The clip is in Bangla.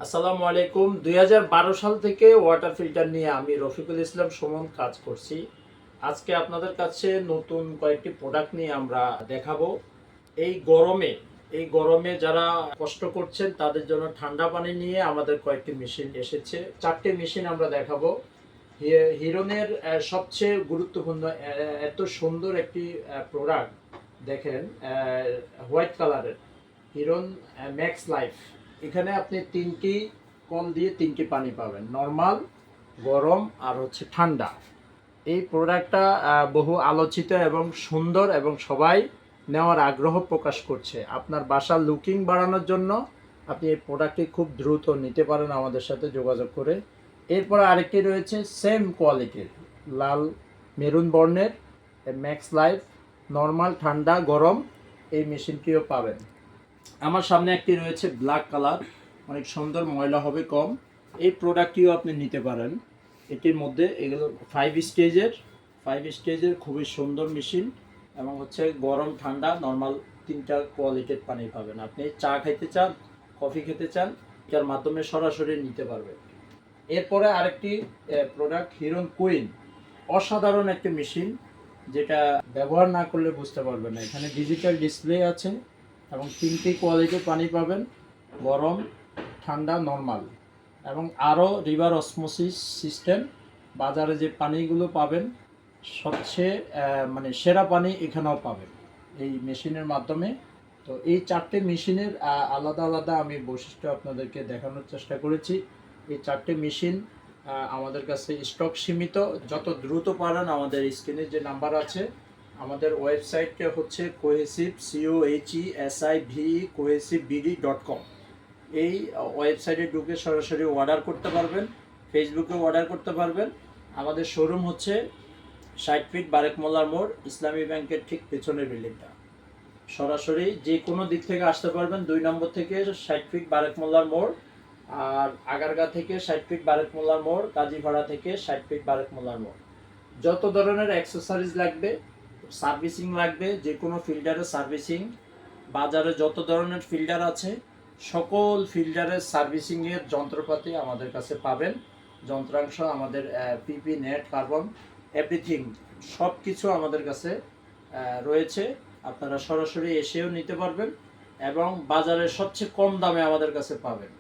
আসসালামু আলাইকুম। ২০১২ সাল থেকে ওয়াটার ফিল্টার নিয়ে আমি রফিকুল ইসলাম সুমন কাজ করছি। আজকে আপনাদের কাছে নতুন কয়েকটি প্রোডাক্ট নিয়ে আমরা দেখাবো। এই গরমে এই গরমে যারা কষ্ট করছেন তাদের জন্য ঠান্ডা পানি নিয়ে আমাদের কয়েকটি মেশিন এসেছে। 4টি মেশিন আমরা দেখাবো। হিরনের সবচেয়ে গুরুত্বপূর্ণ এত সুন্দর একটি প্রোডাক্ট দেখেন, হোয়াইট কালারের হিরন ম্যাক্স লাইফ। এখানে আপনি 3টি কল দিয়ে 3টি পানি পাবেন, নর্মাল, গরম আর হচ্ছে ঠান্ডা। এই প্রোডাক্টটা বহু আলোচিত এবং সুন্দর এবং সবাই নেওয়ার আগ্রহ প্রকাশ করছে। আপনার বাসার লুকিং বাড়ানোর জন্য আপনি এই প্রোডাক্টটি খুব দ্রুত নিতে পারেন আমাদের সাথে যোগাযোগ করে। এরপর আরেকটি রয়েছে সেম কোয়ালিটির লাল মেরুন বর্ণের ম্যাক্স লাইফ, নর্মাল, ঠান্ডা, গরম, এই মেশিনটিও পাবেন। আমার সামনে একটি রয়েছে ব্ল্যাক কালার, অনেক সুন্দর, ময়লা হবে কম। এই প্রোডাক্টটিও আপনি নিতে পারেন। এটির মধ্যে এগুলো 5 স্টেজের খুবই সুন্দর মেশিন এবং হচ্ছে গরম, ঠান্ডা, নর্মাল 3টা কোয়ালিটির পানি পাবেন। আপনি চা খেতে চান, কফি খেতে চান, এটার মাধ্যমে সরাসরি নিতে পারবেন। এরপরে আরেকটি প্রোডাক্ট হিরন কুইন, অসাধারণ একটি মেশিন, যেটা ব্যবহার না করলে বুঝতে পারবেন না। এখানে ডিজিটাল ডিসপ্লে আছে এবং 3টি কোয়ালিটির পানি পাবেন, গরম, ঠান্ডা, নর্মাল, এবং আরও রিভার অসমোসিস সিস্টেম। বাজারে যে পানিগুলো পাবেন সবচেয়ে সেরা পানি এখানেও পাবেন এই মেশিনের মাধ্যমে। তো এই 4টে মেশিনের আলাদা আলাদা আমি বৈশিষ্ট্য আপনাদেরকে দেখানোর চেষ্টা করেছি। এই 4টে মেশিন আমাদের কাছে স্টক সীমিত। যত দ্রুত পারেন আমাদের স্ক্রিনে যে নাম্বার আছে, আমাদের ওয়েবসাইটটা হচ্ছে কোহেসিভ, cohesivbd.com। এই ওয়েবসাইটে ঢুকে সরাসরি অর্ডার করতে পারবেন, ফেসবুকে অর্ডার করতে পারবেন। আমাদের শোরুম হচ্ছে 60 ফিট বারেক মোল্লার মোড়, ইসলামী ব্যাংকের ঠিক পেছনের বিল্ডিংটা। সরাসরি যে কোনো দিক থেকে আসতে পারবেন। 2 নম্বর থেকে 60 ফিট বারেক মোল্লার মোড়, আর আগারগা থেকে 60 ফিট বারেক মোল্লার মোড়, কাজীপাড়া থেকে 60 ফিট বারেক মোল্লার মোড়। যত ধরনের অ্যাক্সেসরিজ লাগবে, সার্ভিসিং লাগবে, যে কোনো ফিল্টারের সার্ভিসিং, বাজারে যত ধরনের ফিল্টার আছে সকল ফিল্টারের সার্ভিসিংয়ের যন্ত্রপাতি আমাদের কাছে পাবেন। যন্ত্রাংশ, আমাদের পিপি, নেট, কার্বন, এভরিথিং, সব কিছু আমাদের কাছে রয়েছে। আপনারা সরাসরি এসেও নিতে পারবেন এবং বাজারের সবচেয়ে কম দামে আমাদের কাছে পাবেন।